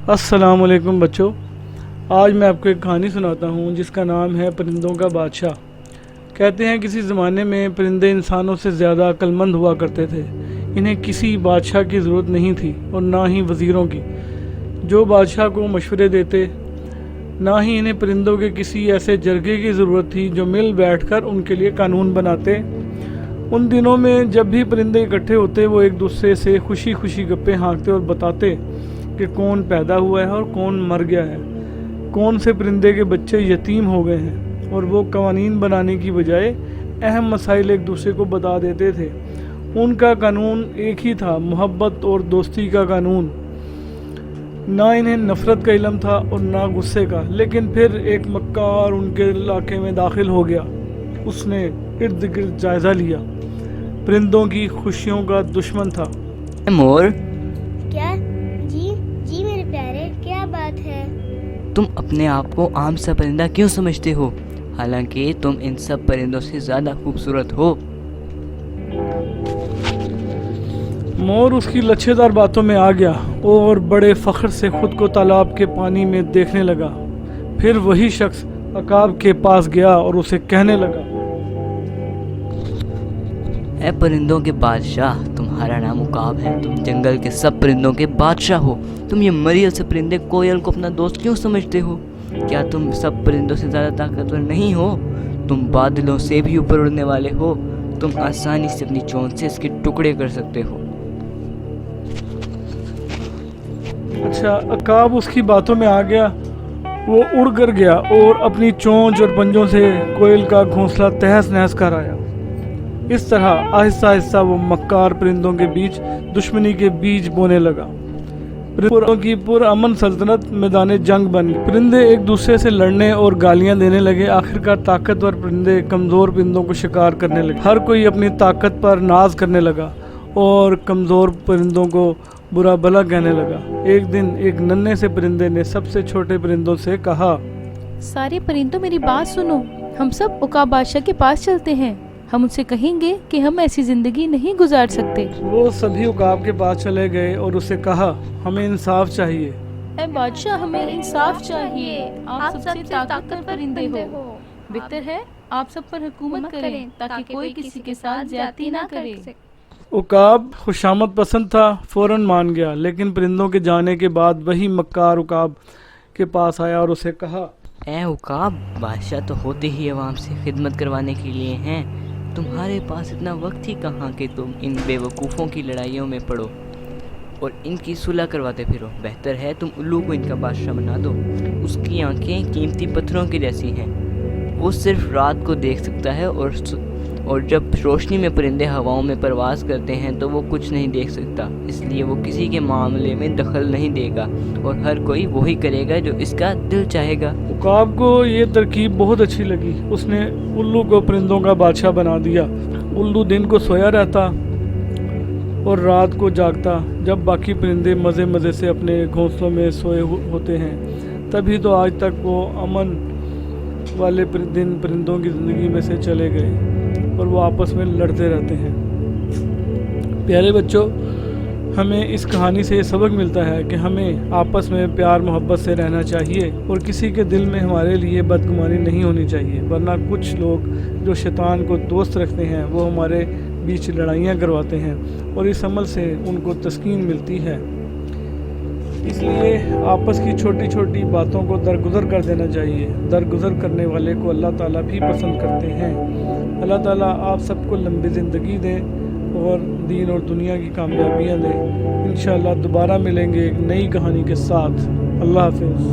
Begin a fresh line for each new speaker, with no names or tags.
अस्सलाम वालेकुम बच्चों। आज मैं आपको एक कहानी सुनाता हूँ जिसका नाम है परिंदों का बादशाह। कहते हैं किसी ज़माने में परिंदे इंसानों से ज़्यादा अक्लमंद हुआ करते थे। इन्हें किसी बादशाह की ज़रूरत नहीं थी और ना ही वज़ीरों की जो बादशाह को मशवरे देते, ना ही इन्हें परिंदों के किसी ऐसे जरगे की ज़रूरत थी जो मिल बैठकर उनके लिए कानून बनाते। उन दिनों में जब भी परिंदे इकट्ठे होते वो एक दूसरे से खुशी खुशी गप्पे हाँकते और बताते कि कौन पैदा हुआ है और कौन मर गया है, कौन से परिंदे के बच्चे यतीम हो गए हैं। और वो कवानीन बनाने की बजाय अहम मसाइल एक दूसरे को बता देते थे। उनका कानून एक ही था, मोहब्बत और दोस्ती का कानून। ना इन्हें नफ़रत का इल्म था और ना गुस्से का। लेकिन फिर एक मक्कार उनके इलाके में दाखिल हो गया। उसने इर्द गिर्द जायज़ा लिया। परिंदों की खुशियों का दुश्मन था।
मोर,
क्या? जी मेरे प्यारे, क्या बात है?
तुम अपने आप को आम सा परिंदा क्यों समझते हो, हालांकि तुम इन सब परिंदों से ज़्यादा खूबसूरत हो।
मोर उसकी लच्छेदार बातों में आ गया और बड़े फ़ख्र से खुद को तालाब के पानी में देखने लगा। फिर वही शख्स अकाब के पास गया और उसे कहने लगा,
ऐ परिंदों के बादशाह, तुम्हारा नाम उकाब है। तुम जंगल के सब परिंदों के बादशाह हो। तुम ये मरियल से परिंदे कोयल को अपना दोस्त क्यों समझते हो? क्या तुम सब परिंदों से ज़्यादा ताकतवर नहीं हो? तुम बादलों से भी ऊपर उड़ने वाले हो। तुम आसानी से अपनी चोंच से इसके टुकड़े कर सकते हो।
अच्छा, अकाब उसकी बातों में आ गया। वो उड़ कर गया और अपनी चोंच और पंजों से कोयल का घोंसला तहस नहस कर आया। इस तरह आहिस्ता आहिस्ता वो मक्कार परिंदों के बीच दुश्मनी के बीज बोने लगा। परिंदों की पुरअमन सल्तनत मैदान जंग बन गई। परिंदे एक दूसरे से लड़ने और गालियां देने लगे। आखिरकार ताकतवर परिंदे कमज़ोर परिंदों को शिकार करने लगे। हर कोई अपनी ताकत पर नाज करने लगा और कमज़ोर परिंदों को बुरा भला कहने लगा। एक दिन एक नन्हे से परिंदे ने सबसे छोटे परिंदों से कहा,
सारे परिंदों मेरी बात सुनो, हम सब उकाब बादशाह के पास चलते हैं। हम उनसे कहेंगे कि हम ऐसी जिंदगी नहीं गुजार सकते।
वो सभी उकाब के पास चले गए और उसे कहा, हमें इंसाफ चाहिए।
ऐ बादशाह, हमें इंसाफ चाहिए। आप सबसे ताकतवर परिंदे हो। बेहतर है आप सब पर हुकूमत करें ताकि कोई किसी के साथ ज्यादती ना करे।
उकाब खुशामद पसंद था, फौरन मान गया। लेकिन परिंदों के जाने के बाद वही मक्कार उकाब के पास आया और उसे कहा,
ऐ उकाब, बादशाह तो होते ही अवाम से खिदमत करवाने के लिए हैं। तुम्हारे पास इतना वक्त ही कहाँ कि तुम इन बेवकूफ़ों की लड़ाइयों में पड़ो और इनकी सुलह करवाते फिरो। बेहतर है तुम उल्लू को इनका बादशाह बना दो। उसकी आंखें कीमती पत्थरों की जैसी हैं। वो सिर्फ रात को देख सकता है और जब रोशनी में परिंदे हवाओं में परवास करते हैं तो वो कुछ नहीं देख सकता। इसलिए वो किसी के मामले में दखल नहीं देगा और हर कोई वही करेगा जो इसका दिल चाहेगा।
उकाब को ये तरकीब बहुत अच्छी लगी। उसने उल्लू को परिंदों का बादशाह बना दिया। उल्लू दिन को सोया रहता और रात को जागता। जब बाकी परिंदे मज़े मज़े से अपने घोंसलों में सोए होते हैं, तभी तो आज तक वो अमन वाले दिन परिंदों की ज़िंदगी में से चले गए और वो आपस में लड़ते रहते हैं। प्यारे बच्चों, हमें इस कहानी से ये सबक मिलता है कि हमें आपस में प्यार मोहब्बत से रहना चाहिए और किसी के दिल में हमारे लिए बदगुमानी नहीं होनी चाहिए। वरना कुछ लोग जो शैतान को दोस्त रखते हैं वो हमारे बीच लड़ाइयाँ करवाते हैं और इस अमल से उनको तस्कीन मिलती है। इसलिए आपस की छोटी छोटी बातों को दरगुजर कर देना चाहिए। दरगुजर करने वाले को अल्लाह ताला भी पसंद करते हैं। अल्लाह ताला आप सबको लंबी ज़िंदगी दे और दीन और दुनिया की कामयाबियाँ दे। इंशाअल्लाह दोबारा मिलेंगे एक नई कहानी के साथ। अल्लाह हाफ़िज़।